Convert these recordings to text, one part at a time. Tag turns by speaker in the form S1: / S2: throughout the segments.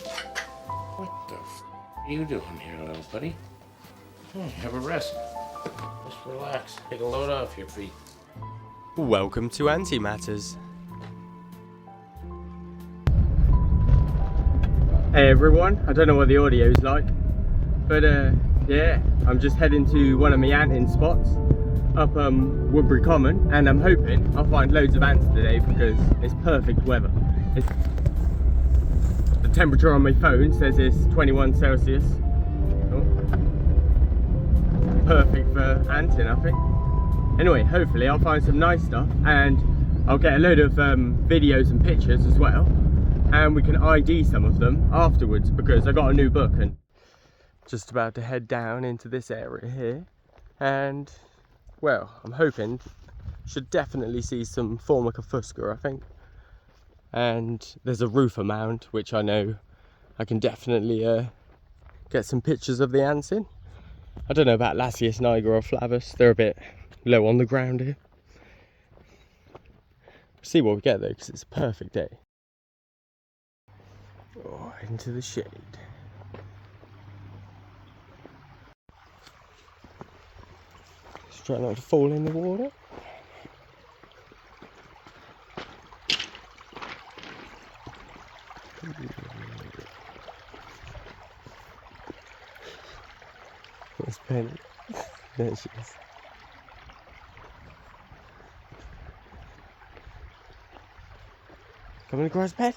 S1: What the are you doing here, little buddy? Have a rest. Just relax. Take a load off your feet.
S2: Welcome to Antimatters. Hey everyone, I don't know what the audio's like, but yeah, I'm just heading to one of my anting spots up Woodbury Common, and I'm hoping I'll find loads of ants today because it's perfect weather. The temperature on my phone says it's 21 Celsius. Oh. Perfect for anting, I think. Anyway, hopefully I'll find some nice stuff, and I'll get a load of videos and pictures as well, and we can ID some of them afterwards because I got a new book and just about to head down into this area here, and well, I'm hoping should definitely see some Formica fusca, I think. And there's a roofer mound which I know I can definitely get some pictures of the ants in. I don't know about Lasius niger or flavus, they're a bit low on the ground here. See what we get though, because it's a perfect day. Oh, into the shade. Just try not to fall in the water. It's Penny. There she is. Coming across Penny.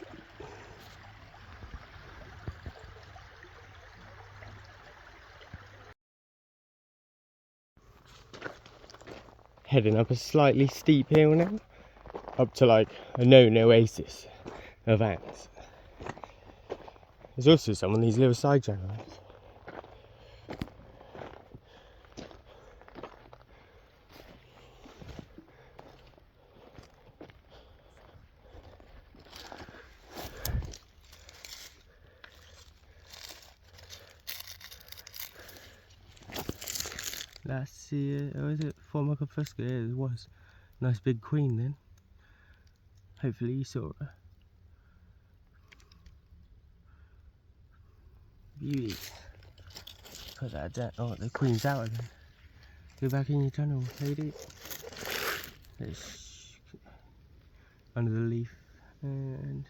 S2: Heading up a slightly steep hill now, up to like a known oasis of ants. There's also some on these little side channels. Let's see it. Oh, is it Formica fusca? Yeah, it was. Nice big queen then. Hopefully you saw her. Beauty. Put that down. Oh, the queen's out again. Go back in your tunnel, lady. Let's under the leaf, and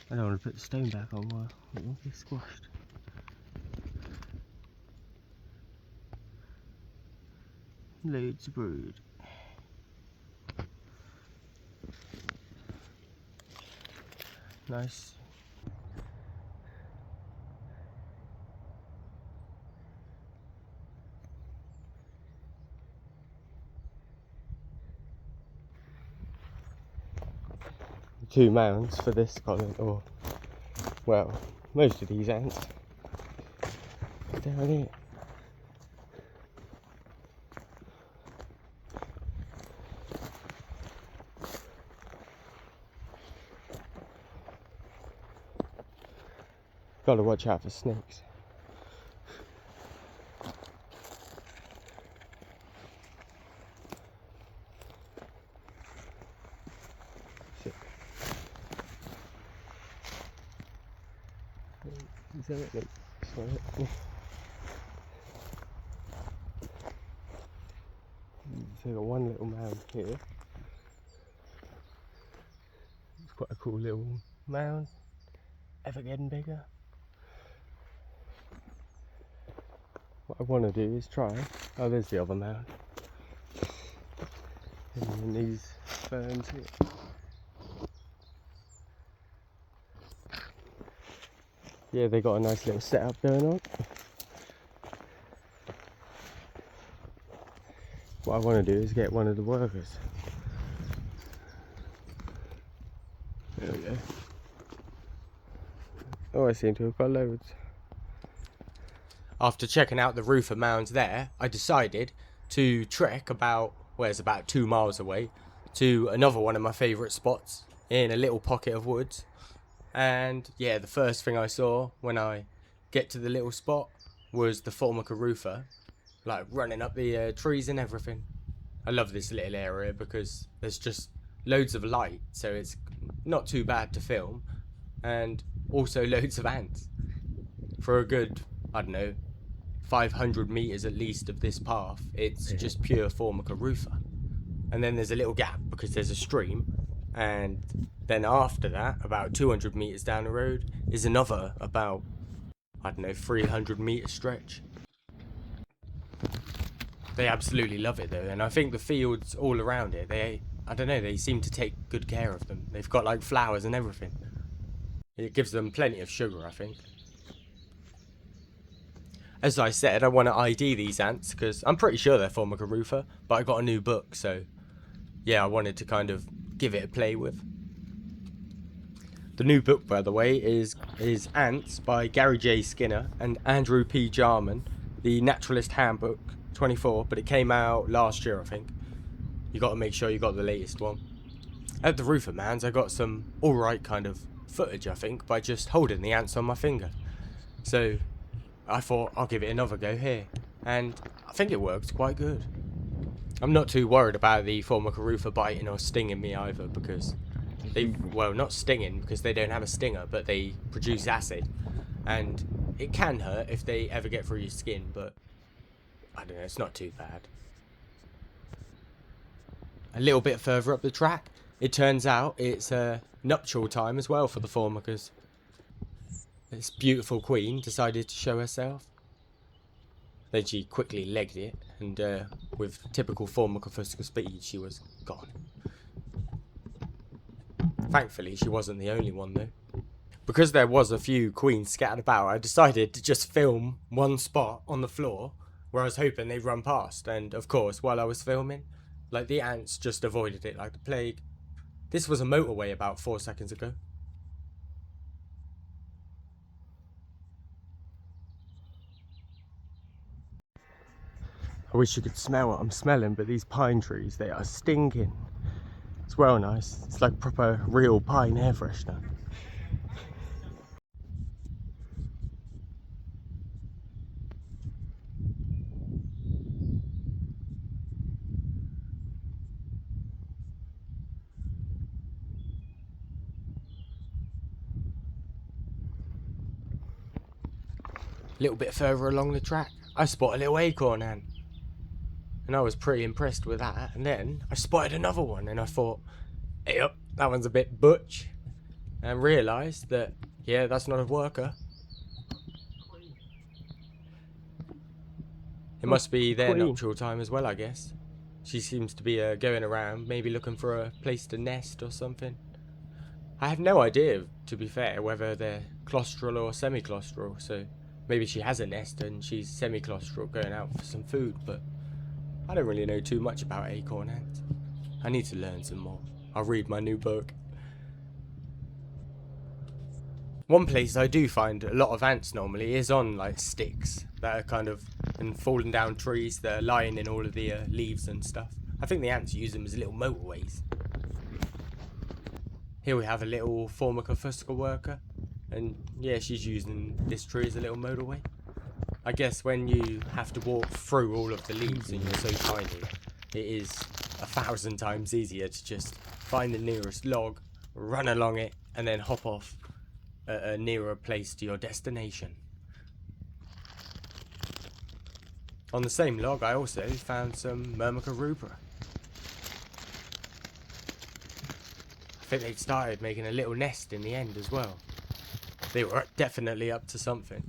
S2: I don't want to put the stone back on while it won't get squashed. Loads of brood. Nice. Two mounds for this colony, or well, most of these ants down here. Gotta watch out for snakes. Is that it? Sorry. So I got one little mound here. It's quite a cool little mound. Ever getting bigger. What I want to do is try. Oh, there's the other mound. And then these ferns here. Yeah, they got a nice little setup going on. What I want to do is get one of the workers. There we go. Oh, I seem to have got loads. After checking out the roofer mounds there, I decided to trek about 2 miles away to another one of my favourite spots in a little pocket of woods. And yeah, the first thing I saw when I get to the little spot was the Formica roofer, like running up the trees and everything. I love this little area because there's just loads of light, so it's not too bad to film. And also loads of ants. For a good, I don't know, 500 meters at least of this path, it's just pure Formica rufa. And then there's a little gap because there's a stream, and then after that, about 200 meters down the road, is another about, I don't know, 300 meter stretch. They absolutely love it though, and I think the fields all around it, I don't know, they seem to take good care of them. They've got like flowers and everything. It gives them plenty of sugar, I think. As I said, I want to ID these ants because I'm pretty sure they're Formica rufa, but I got a new book, so yeah, I wanted to kind of give it a play with. The new book, by the way, is Ants by Gary J. Skinner and Andrew P. Jarman, the Naturalist Handbook 24, but it came out last year, I think. You got to make sure you got the latest one. At the Rufa Mans, I got some alright kind of footage, I think, by just holding the ants on my finger. So I thought I'll give it another go here, and I think it worked quite good. I'm not too worried about the Formica rufa biting or stinging me either, because well, not stinging because they don't have a stinger, but they produce acid, and it can hurt if they ever get through your skin, but I don't know, it's not too bad. A little bit further up the track, it turns out it's nuptial time as well for the Formicas. This beautiful queen decided to show herself. Then she quickly legged it, and with typical Formica fusca speed, she was gone. Thankfully, she wasn't the only one though. Because there was a few queens scattered about, I decided to just film one spot on the floor where I was hoping they'd run past, and of course, while I was filming, like the ants just avoided it like the plague. This was a motorway about 4 seconds ago. I wish you could smell what I'm smelling, but these pine trees, they are stinking. It's well nice. It's like proper real pine air freshener. A little bit further along the track, I spotted a little acorn ant. And I was pretty impressed with that. And then I spotted another one, and I thought, hey up, that one's a bit butch. And realised that, yeah, that's not a worker. It must be their nuptial time as well, I guess. She seems to be going around, maybe looking for a place to nest or something. I have no idea, to be fair, whether they're claustral or semi-claustral, so maybe she has a nest and she's semi-claustral going out for some food, but I don't really know too much about acorn ants. I need to learn some more. I'll read my new book. One place I do find a lot of ants normally is on like sticks that are kind of and falling down trees that are lying in all of the leaves and stuff. I think the ants use them as little motorways. Here we have a little Formica fusca worker, and yeah, she's using this tree as a little motorway. I guess when you have to walk through all of the leaves and you're so tiny, it is 1,000 times easier to just find the nearest log, run along it, and then hop off at a nearer place to your destination. On the same log, I also found some Myrmica rubra. I think they'd started making a little nest in the end as well. They were definitely up to something.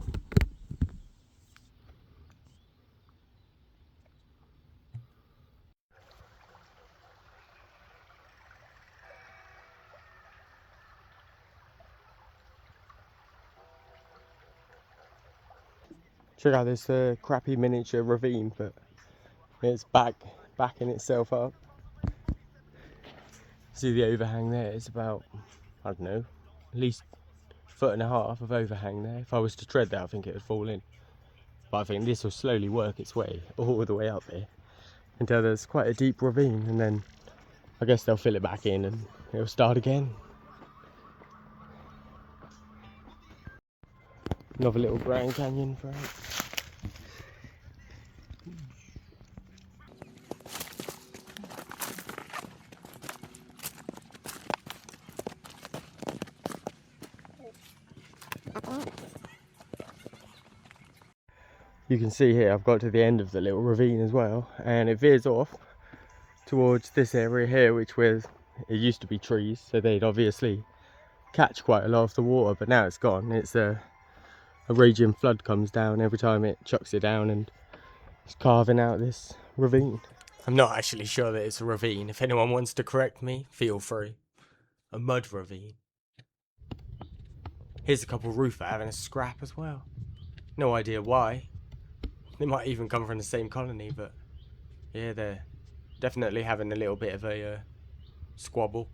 S2: Check out this crappy miniature ravine, but it's backing itself up. See the overhang there? It's about, I don't know, at least 1.5 feet of overhang there. If I was to tread that, I think it would fall in. But I think this will slowly work its way all the way up there until there's quite a deep ravine, and then I guess they'll fill it back in and it'll start again. Another little Grand Canyon for it. You can see here I've got to the end of the little ravine as well, and it veers off towards this area here, which was, it used to be trees, so they'd obviously catch quite a lot of the water, but now it's gone. It's a raging flood comes down every time it chucks it down, and it's carving out this ravine. I'm not actually sure that it's a ravine. If anyone wants to correct me, feel free. A mud ravine. Here's a couple roofer having a scrap as well. No idea why. They might even come from the same colony, but yeah, they're definitely having a little bit of a squabble.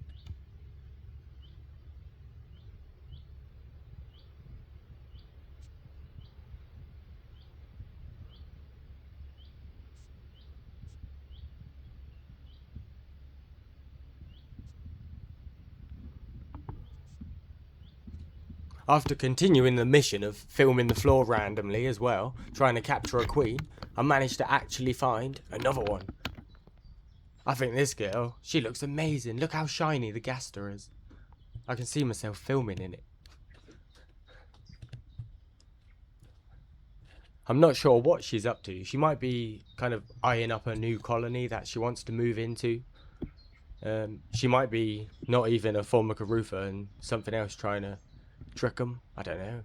S2: After continuing the mission of filming the floor randomly as well, trying to capture a queen, I managed to actually find another one. I think this girl, she looks amazing. Look how shiny the gaster is. I can see myself filming in it. I'm not sure what she's up to. She might be kind of eyeing up a new colony that she wants to move into. She might be not even a Formica rufa and something else trying to trick them. I don't know.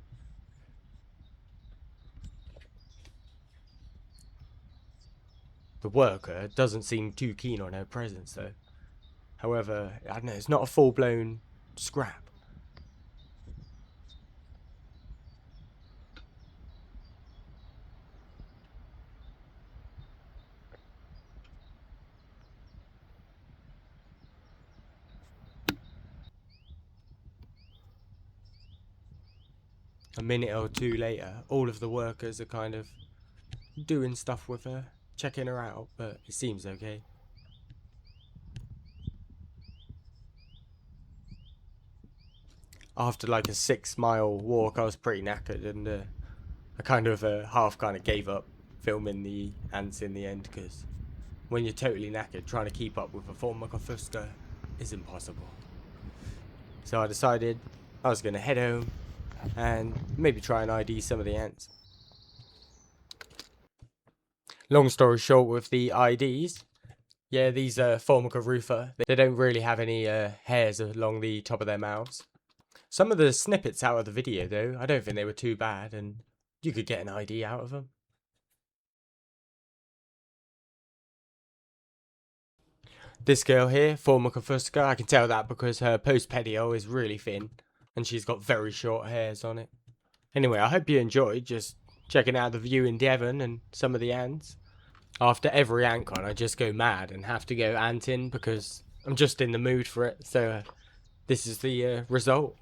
S2: The worker doesn't seem too keen on her presence though. However, I don't know, it's not a full-blown scrap. A minute or two later, all of the workers are kind of doing stuff with her, checking her out, but it seems okay. After like a 6-mile walk, I was pretty knackered, and I kind of half gave up filming the ants in the end, because when you're totally knackered, trying to keep up with a Formica fusca is impossible. So I decided I was going to head home and maybe try and ID some of the ants. Long story short with the IDs, yeah, these Formica rufa, they don't really have any hairs along the top of their mouths. Some of the snippets out of the video though, I don't think they were too bad, and you could get an ID out of them. This girl here, Formica fusca, I can tell that because her post-pediole is really thin, and she's got very short hairs on it. Anyway, I hope you enjoyed just checking out the view in Devon and some of the ants. After every antcon, I just go mad and have to go anting because I'm just in the mood for it. So this is the result.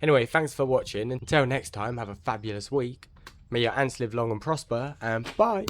S2: Anyway, thanks for watching. Until next time, have a fabulous week. May your ants live long and prosper, and bye.